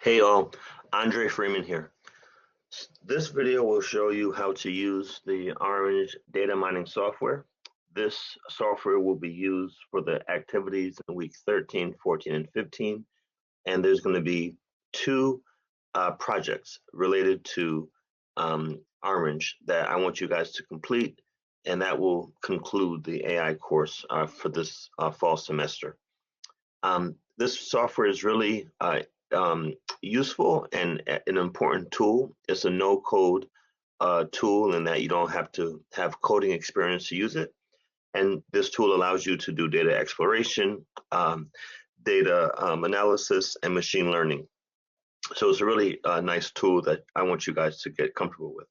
Hey all, Andre Freeman here. This video will show you how to use the Orange data mining software. This software will be used for the activities in week 13, 14, and 15. And there's going to be two projects related to Orange that I want you guys to complete, and that will conclude the AI course for this fall semester. This software is really useful and an important tool. It's a no-code tool in that you don't have to have coding experience to use it. And this tool allows you to do data exploration, data analysis, and machine learning. So it's a really nice tool that I want you guys to get comfortable with.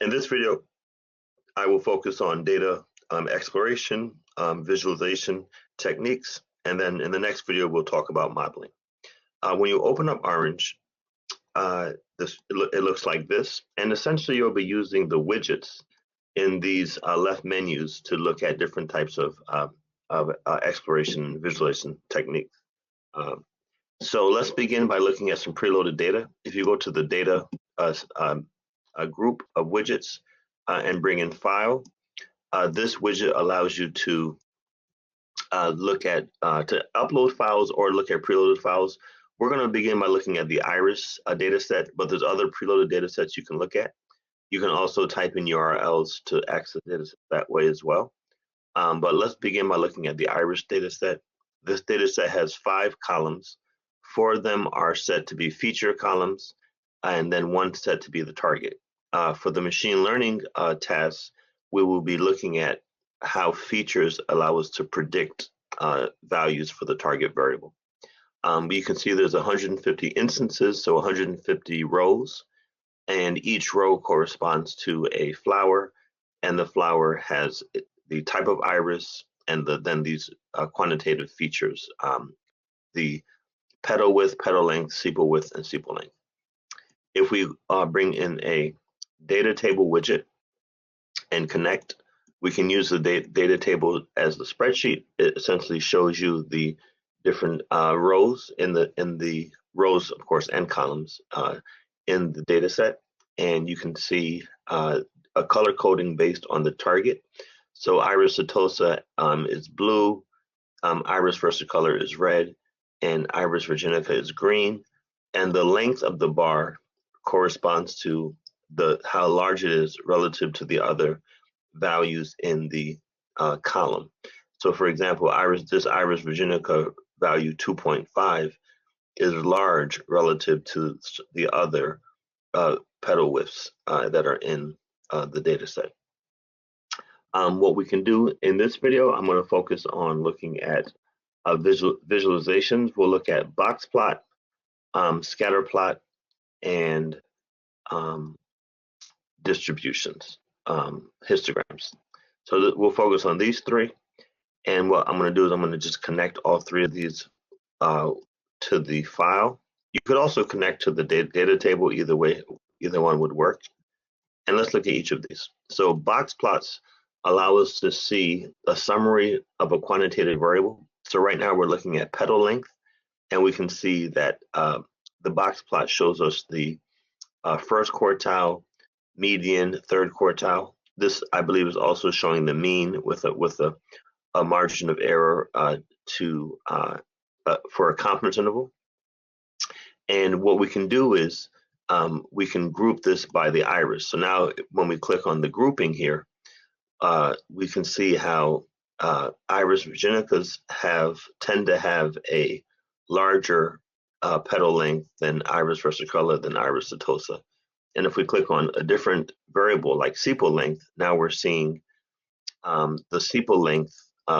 In this video, I will focus on data exploration, visualization techniques, and then in the next video, we'll talk about modeling. When you open up Orange, it looks like this, and essentially you'll be using the widgets in these left menus to look at different types of exploration and visualization techniques. So let's begin by looking at some preloaded data. If you go to the data group of widgets and bring in file, this widget allows you to look at to upload files or look at preloaded files. We're going to begin by looking at the Iris data set, but there's other preloaded data sets you can look at. You can also type in URLs to access data set that way as well. But let's begin by looking at the Iris data set. This data set has 5 columns. 4 of them are set to be feature columns, and then 1 set to be the target. For the machine learning tasks, we will be looking at how features allow us to predict values for the target variable. You can see there's 150 instances, so 150 rows, and each row corresponds to a flower, and the flower has the type of iris and then these quantitative features, the petal width, petal length, sepal width, and sepal length. If we bring in a data table widget and connect, we can use the data table as the spreadsheet. It essentially shows you the different rows in the rows, of course, and columns in the data set, and you can see a color coding based on the target. So Iris setosa is blue, Iris versicolor is red, and Iris virginica is green, and the length of the bar corresponds to how large it is relative to the other values in the column. So for example, this Iris virginica value 2.5 is large relative to the other petal widths that are in the data set. What we can do in this video, I'm going to focus on looking at visualizations. We'll look at box plot, scatter plot, and distributions, histograms. So we'll focus on these 3. And what I'm going to do is I'm going to just connect all 3 of these to the file. You could also connect to the data table. Either way, either one would work. And let's look at each of these. So box plots allow us to see a summary of a quantitative variable. So right now we're looking at petal length, and we can see that the box plot shows us the first quartile, median, third quartile. This, I believe, is also showing the mean with a margin of error for a confidence interval. And what we can do is we can group this by the iris. So now when we click on the grouping here, we can see how Iris virginicas tend to have a larger petal length than Iris versicolor, than Iris setosa. And if we click on a different variable like sepal length, now we're seeing the sepal length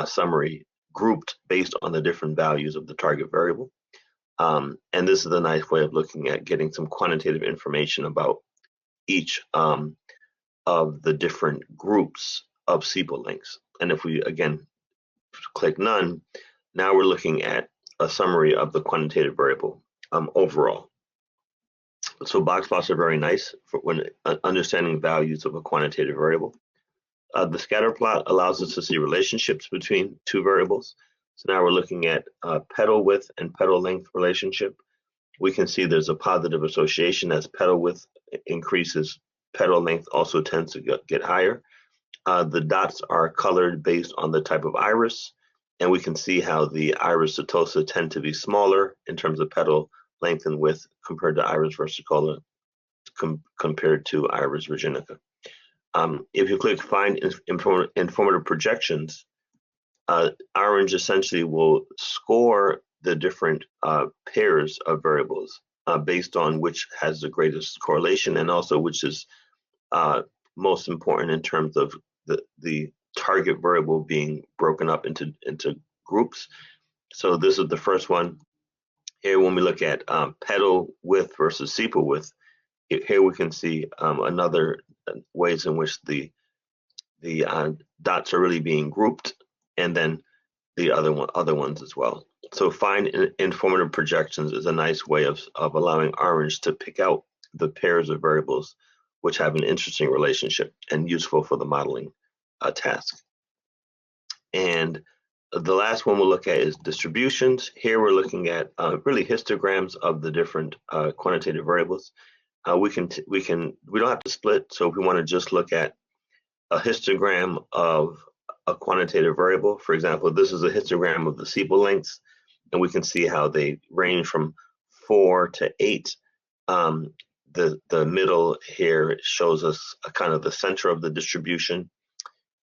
summary grouped based on the different values of the target variable. And this is a nice way of looking at getting some quantitative information about each of the different groups of sepal lengths. And if we, again, click none, now we're looking at a summary of the quantitative variable overall. So box plots are very nice for when understanding values of a quantitative variable. The scatter plot allows us to see relationships between 2 variables. So now we're looking at petal width and petal length relationship. we can see there's a positive association as petal width increases, petal length also tends to get higher. The dots are colored based on the type of iris, and we can see how the iris setosa tend to be smaller in terms of petal length and width compared to iris versicolor compared to iris virginica. If you click Find Informative Projections, Orange essentially will score the different pairs of variables based on which has the greatest correlation and also which is most important in terms of the target variable being broken up into groups. So this is the first one. Here, when we look at petal width versus sepal width, here we can see another ways in which the dots are really being grouped, and then the other ones as well. So Find Informative Projections is a nice way of allowing Orange to pick out the pairs of variables which have an interesting relationship and useful for the modeling task. And the last one we'll look at is distributions. Here we're looking at really histograms of the different quantitative variables. We don't have to split. So if we want to just look at a histogram of a quantitative variable, for example, this is a histogram of the sepal lengths, and we can see how they range from 4 to 8. The middle here shows us a kind of the center of the distribution,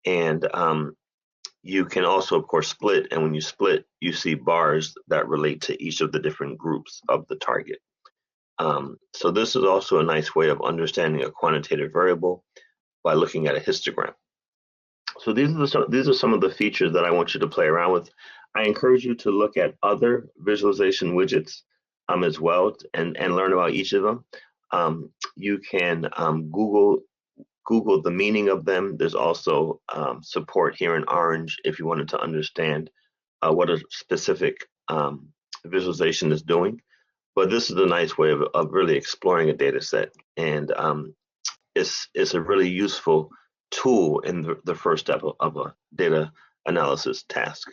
and you can also, of course, split, and when you split, you see bars that relate to each of the different groups of the target. So this is also a nice way of understanding a quantitative variable by looking at a histogram. So these are some of the features that I want you to play around with. I encourage you to look at other visualization widgets as well and learn about each of them. You can Google the meaning of them. There's also support here in Orange if you wanted to understand what a specific visualization is doing. But this is a nice way of really exploring a data set, and it's a really useful tool in the first step of a data analysis task.